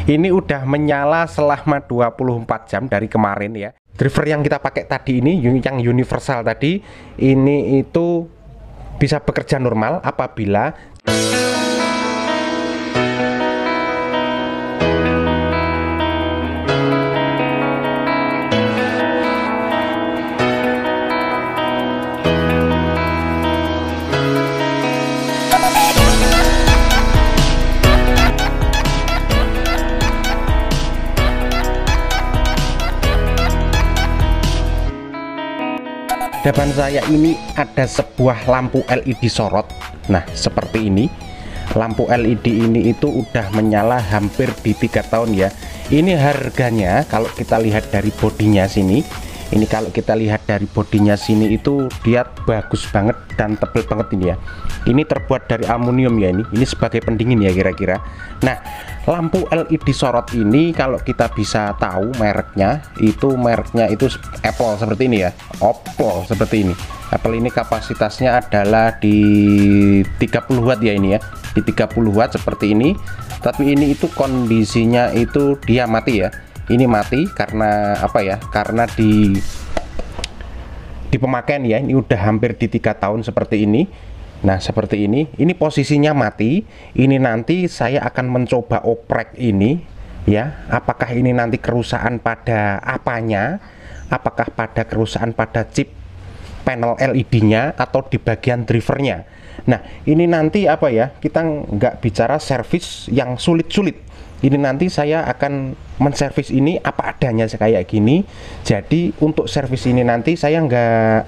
Ini udah menyala selama 24 jam dari kemarin ya. Driver yang kita pakai tadi ini, yang universal tadi, ini itu bisa bekerja normal apabila depan saya ini ada sebuah lampu LED sorot. Nah, seperti ini. Lampu LED ini itu udah menyala hampir di 3 tahun ya. Ini harganya kalau kita lihat dari bodinya sini. Ini kalau kita lihat dari bodinya sini itu dia bagus banget dan tebal banget ini ya. Ini terbuat dari aluminium ya ini. Ini sebagai pendingin ya kira-kira. Nah, lampu LED sorot ini kalau kita bisa tahu mereknya itu Apple seperti ini ya. Apple seperti ini. Apple ini kapasitasnya adalah di 30 watt ya ini ya. Di 30 watt seperti ini. Tapi ini itu kondisinya itu dia mati ya. Ini mati karena apa ya? Karena di pemakaian ya. Ini udah hampir di 3 tahun seperti ini. Nah, seperti ini posisinya mati. Ini nanti saya akan mencoba oprek ini ya. Apakah ini nanti kerusakan pada apanya? Apakah pada kerusakan pada chip panel LED-nya atau di bagian drivernya? Nah, ini nanti apa ya? Kita nggak bicara servis yang sulit-sulit. Ini nanti saya akan menservis ini apa adanya kayak gini. Jadi untuk servis ini nanti saya nggak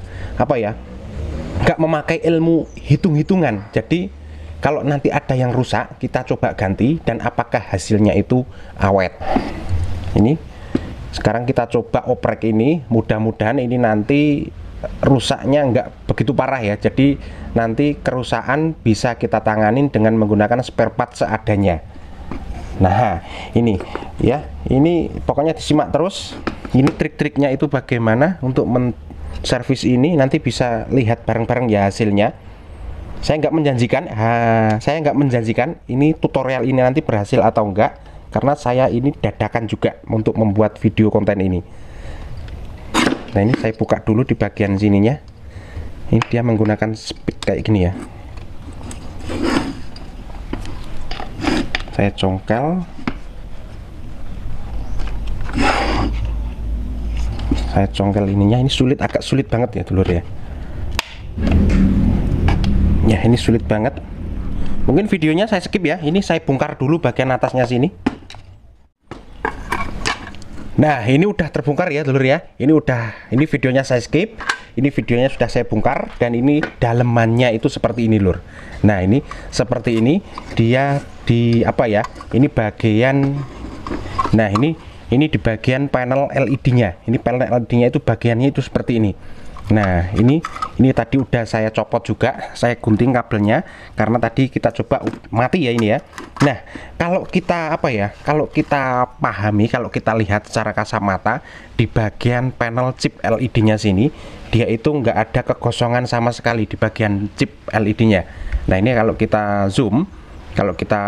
memakai ilmu hitung-hitungan. Jadi kalau nanti ada yang rusak kita coba ganti dan apakah hasilnya itu awet. Ini sekarang kita coba oprek ini, mudah-mudahan ini nanti rusaknya nggak begitu parah ya. Jadi nanti kerusakan bisa kita tanganin dengan menggunakan spare part seadanya. Nah, ini ya, ini pokoknya disimak terus. Ini trik-triknya itu bagaimana untuk servis ini, nanti bisa lihat bareng-bareng ya hasilnya. Saya nggak menjanjikan ini tutorial ini nanti berhasil atau enggak, karena saya ini dadakan juga untuk membuat video konten ini. Nah, ini saya buka dulu di bagian sininya. Ini dia menggunakan speed kayak gini ya. Saya congkel. Saya congkel ininya. Ini agak sulit banget ya dulur ya. Ya, ini sulit banget. Mungkin videonya saya skip ya. Ini saya bongkar dulu bagian atasnya sini. Nah, ini udah terbongkar ya dulur ya. Ini videonya saya skip. Ini videonya sudah saya bongkar dan ini dalemannya itu seperti ini lur. Nah, ini seperti ini dia di apa ya? Ini bagian. Nah, ini di bagian panel LED-nya. Ini panel LED-nya itu bagiannya itu seperti ini. Nah, ini tadi udah saya copot juga, saya gunting kabelnya karena tadi kita coba mati ya ini ya. Nah, kalau kita kalau kita pahami, kalau kita lihat secara kasat mata di bagian panel chip LED-nya sini, dia itu nggak ada kekosongan sama sekali di bagian chip LED-nya. Nah, ini kalau kita zoom, kalau kita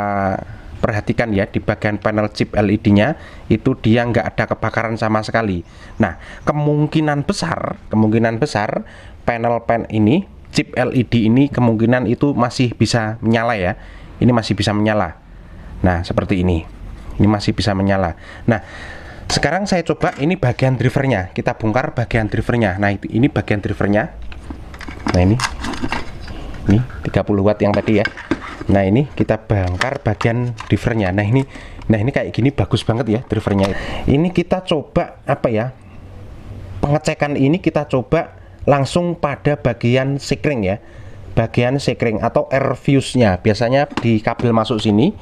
perhatikan ya di bagian panel chip LED-nya itu dia nggak ada kebakaran sama sekali. Nah, kemungkinan besar panel ini chip LED ini kemungkinan itu masih bisa menyala ya. Ini masih bisa menyala. Nah, seperti ini. Ini masih bisa menyala. Nah, sekarang saya coba ini bagian drivernya. Kita bongkar bagian drivernya. Nah, ini bagian drivernya. Nah, ini 30 watt yang tadi ya. Nah, ini kita bongkar bagian drivernya. Nah, ini kayak gini bagus banget ya drivernya. Ini kita coba pengecekan ini kita coba langsung pada bagian sekring ya. Bagian sekring atau air fuse-nya. Biasanya di kabel masuk sini.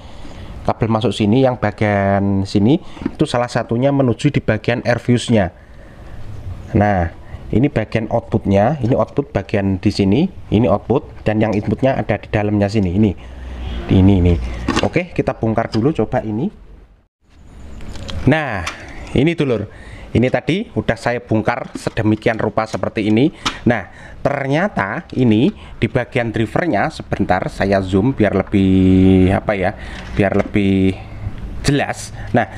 Kabel masuk sini yang bagian sini itu salah satunya menuju di bagian air fuse-nya. Nah, ini bagian outputnya. Ini output bagian di sini. Ini output dan yang inputnya ada di dalamnya sini. Ini. Oke, kita bongkar dulu coba ini. Nah, ini dulur. Ini tadi udah saya bongkar sedemikian rupa seperti ini. Nah, ternyata ini di bagian drivernya, sebentar saya zoom biar lebih biar lebih jelas. Nah,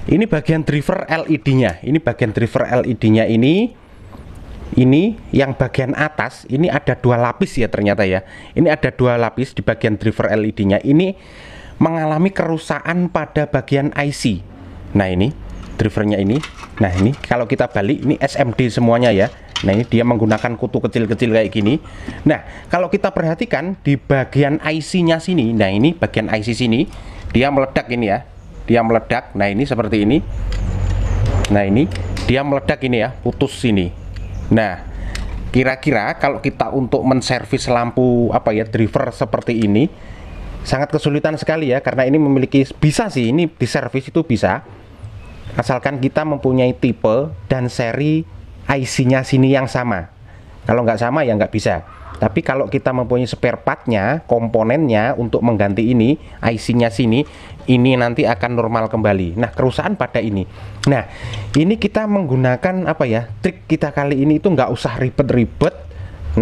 ini bagian driver LED-nya. Ini bagian driver LED-nya ini yang bagian atas ini ada 2 lapis ya ternyata ya. Ini ada 2 lapis di bagian driver LED-nya. Ini mengalami kerusakan pada bagian IC. Nah, ini drivernya ini. Nah, ini kalau kita balik ini SMD semuanya ya. Nah, ini dia menggunakan kutu kecil-kecil kayak gini. Nah, kalau kita perhatikan di bagian IC-nya sini. Nah, ini bagian IC sini dia meledak ini ya. Dia meledak. Nah, ini seperti ini. Nah, ini dia meledak ini ya, putus sini. Nah, kira-kira kalau kita untuk menservis lampu driver seperti ini sangat kesulitan sekali ya, karena ini memiliki, bisa sih ini diservis itu bisa, asalkan kita mempunyai tipe dan seri IC-nya sini yang sama. Kalau nggak sama ya nggak bisa. Tapi kalau kita mempunyai spare part-nya, komponennya untuk mengganti ini, IC-nya sini, ini nanti akan normal kembali. Nah, kerusakan pada ini. Nah, ini kita menggunakan trik kita kali ini itu nggak usah ribet-ribet.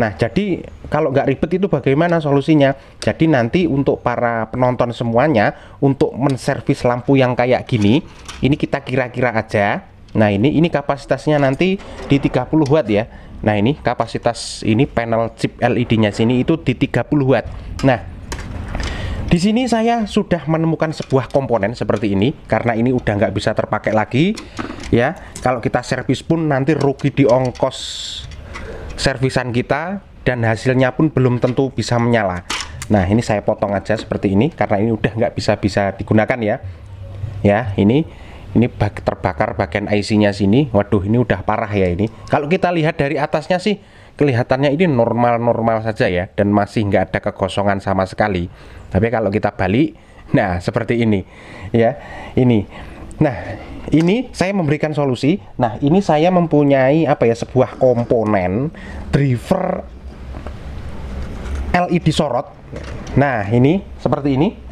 Nah, jadi kalau nggak ribet itu bagaimana solusinya? Jadi nanti untuk para penonton semuanya, untuk menservis lampu yang kayak gini, ini kita kira-kira aja. Nah, ini kapasitasnya nanti di 30 watt ya. Nah, ini kapasitas ini panel chip LED-nya sini itu di 30 watt. Nah, di sini saya sudah menemukan sebuah komponen seperti ini, karena ini udah nggak bisa terpakai lagi ya. Kalau kita servis pun nanti rugi di ongkos servisan kita, dan hasilnya pun belum tentu bisa menyala. Nah, ini saya potong aja seperti ini karena ini udah nggak bisa digunakan ya. Ya, ini terbakar bagian IC-nya sini. Waduh, ini udah parah ya ini. Kalau kita lihat dari atasnya sih kelihatannya ini normal-normal saja ya, dan masih nggak ada kegosongan sama sekali. Tapi kalau kita balik, nah seperti ini ya. Ini. Nah, ini saya memberikan solusi. Nah, ini saya mempunyai sebuah komponen driver LED sorot. Nah, ini seperti ini.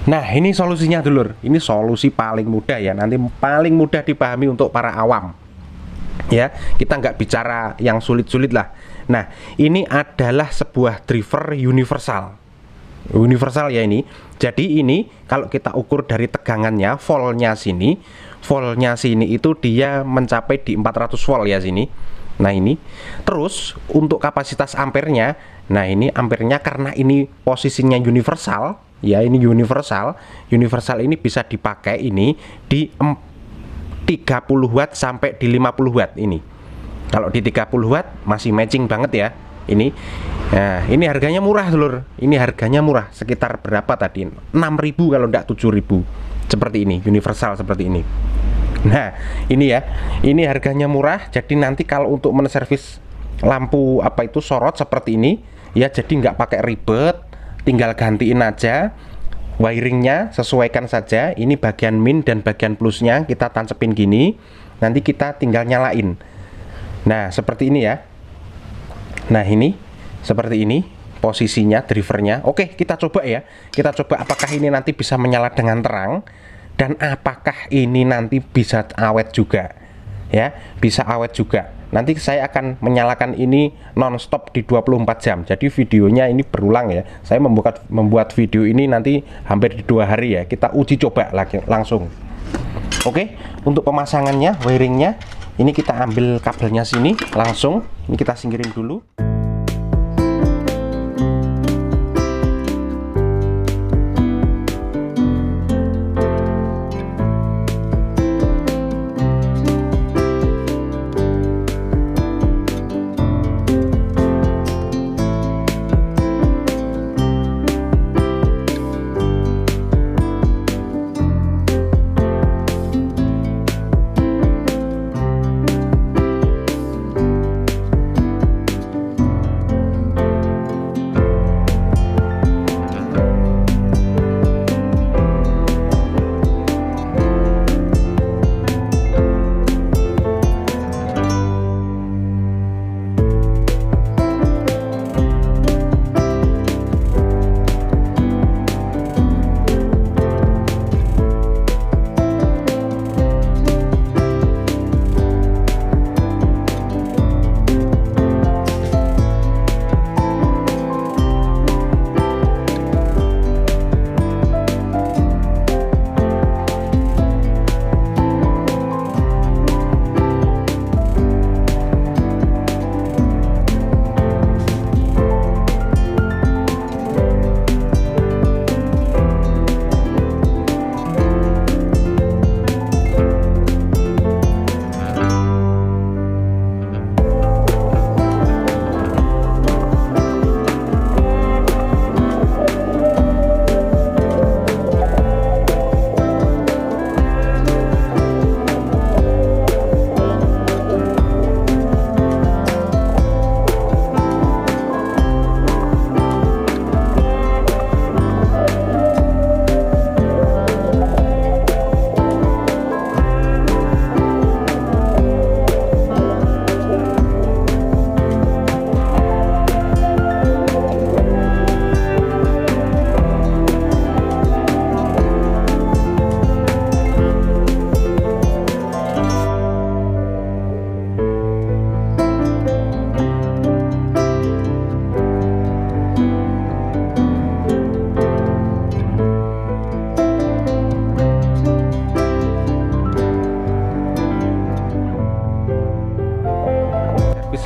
Nah, ini solusinya dulur. Ini solusi paling mudah ya, nanti paling mudah dipahami untuk para awam ya. Kita nggak bicara yang sulit-sulit lah. Nah, ini adalah sebuah driver universal ya ini. Jadi ini kalau kita ukur dari tegangannya, voltnya sini itu dia mencapai di 400 volt ya sini. Nah, ini terus untuk kapasitas ampernya, nah ini ampernya karena ini posisinya universal ya, ini universal ini bisa dipakai ini di 30 watt sampai di 50 watt ini. Kalau di 30 watt masih matching banget ya ini. Nah, ini harganya murah dulur. Ini harganya murah, sekitar berapa tadi? 6.000 kalau enggak 7.000. Seperti ini, universal seperti ini. Nah, ini ya. Ini harganya murah. Jadi nanti kalau untuk menservis lampu sorot seperti ini ya, jadi nggak pakai ribet, tinggal gantiin aja wiringnya, sesuaikan saja. Ini bagian min dan bagian plusnya kita tancepin gini, nanti kita tinggal nyalain. Nah, seperti ini ya. Nah, ini seperti ini posisinya drivernya. Oke, kita coba ya. Kita coba apakah ini nanti bisa menyala dengan terang, dan apakah ini nanti bisa awet juga ya, bisa awet juga. Nanti saya akan menyalakan ini nonstop di 24 jam. Jadi videonya ini berulang ya. Saya membuat video ini nanti hampir di 2 hari ya. Kita uji coba lagi langsung. Oke, untuk pemasangannya, wiringnya, ini kita ambil kabelnya sini langsung. Ini kita singkirin dulu.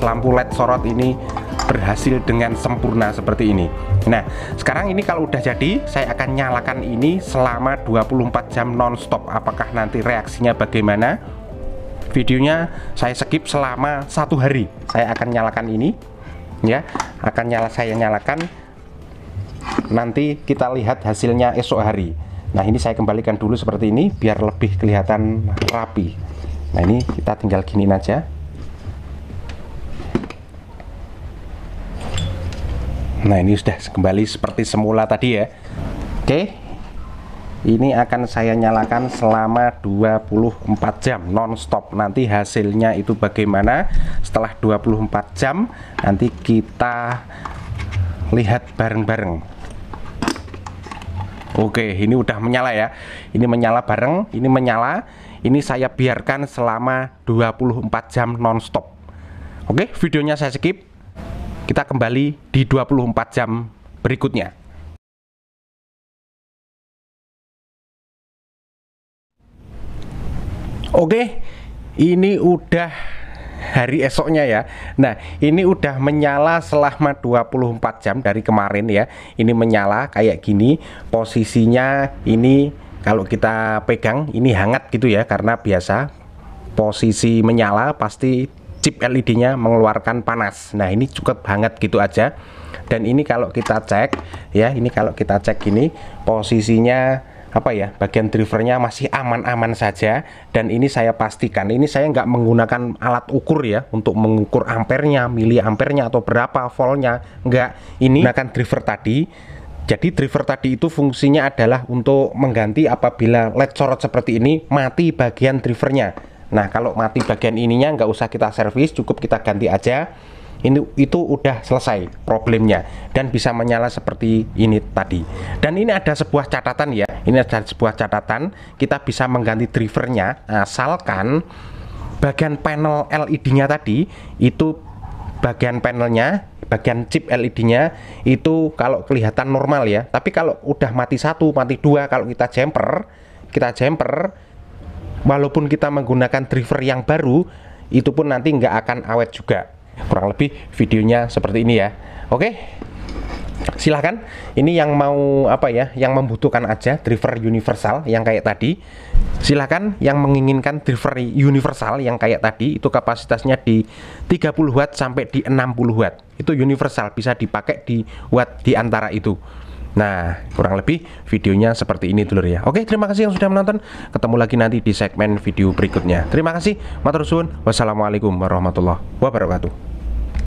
lampu LED sorot ini berhasil dengan sempurna seperti ini. Nah, sekarang ini kalau udah jadi, saya akan nyalakan ini selama 24 jam non-stop. Apakah nanti reaksinya bagaimana? Videonya saya skip selama 1 hari. Saya akan nyalakan ini, ya, saya nyalakan. Nanti kita lihat hasilnya esok hari. Nah, ini saya kembalikan dulu seperti ini biar lebih kelihatan rapi. Nah, ini kita tinggal giniin aja. Nah, ini sudah kembali seperti semula tadi ya. Oke, ini akan saya nyalakan selama 24 jam non-stop. Nanti hasilnya itu bagaimana setelah 24 jam, nanti kita lihat bareng-bareng. Oke, ini udah menyala ya. Ini menyala bareng, ini menyala. Ini saya biarkan selama 24 jam non-stop. Oke, videonya saya skip. Kita kembali di 24 jam berikutnya. Oke, ini udah hari esoknya ya. Nah, ini udah menyala selama 24 jam dari kemarin ya. Ini menyala kayak gini. Posisinya ini kalau kita pegang ini hangat gitu ya, karena biasa posisi menyala pasti chip LED-nya mengeluarkan panas. Nah, ini cukup hangat gitu aja. Dan ini kalau kita cek ya, ini kalau kita cek ini posisinya apa ya, bagian drivernya masih aman-aman saja. Dan ini saya pastikan, ini saya nggak menggunakan alat ukur ya untuk mengukur ampernya, miliampernya atau berapa voltnya, nggak. Ini menggunakan driver tadi. Jadi driver tadi itu fungsinya adalah untuk mengganti apabila LED sorot seperti ini mati bagian drivernya. Nah, kalau mati bagian ininya nggak usah kita servis, cukup kita ganti aja. Itu udah selesai problemnya dan bisa menyala seperti ini tadi. Dan ini ada sebuah catatan ya, ini ada sebuah catatan, kita bisa mengganti drivernya asalkan bagian panel LED-nya tadi itu bagian panelnya, bagian chip LED-nya itu kalau kelihatan normal ya. Tapi kalau udah mati 1, mati 2, kalau kita jumper walaupun kita menggunakan driver yang baru, itu pun nanti nggak akan awet juga. Kurang lebih videonya seperti ini ya. Oke, silahkan. Ini yang mau apa ya, yang membutuhkan aja driver universal yang kayak tadi, silahkan. Yang menginginkan driver universal yang kayak tadi, itu kapasitasnya di 30 watt sampai di 60 watt. Itu universal, bisa dipakai di watt di antara itu. Nah, kurang lebih videonya seperti ini dulu ya. Oke, terima kasih yang sudah menonton. Ketemu lagi nanti di segmen video berikutnya. Terima kasih, matur suwun. Wassalamualaikum warahmatullahi wabarakatuh.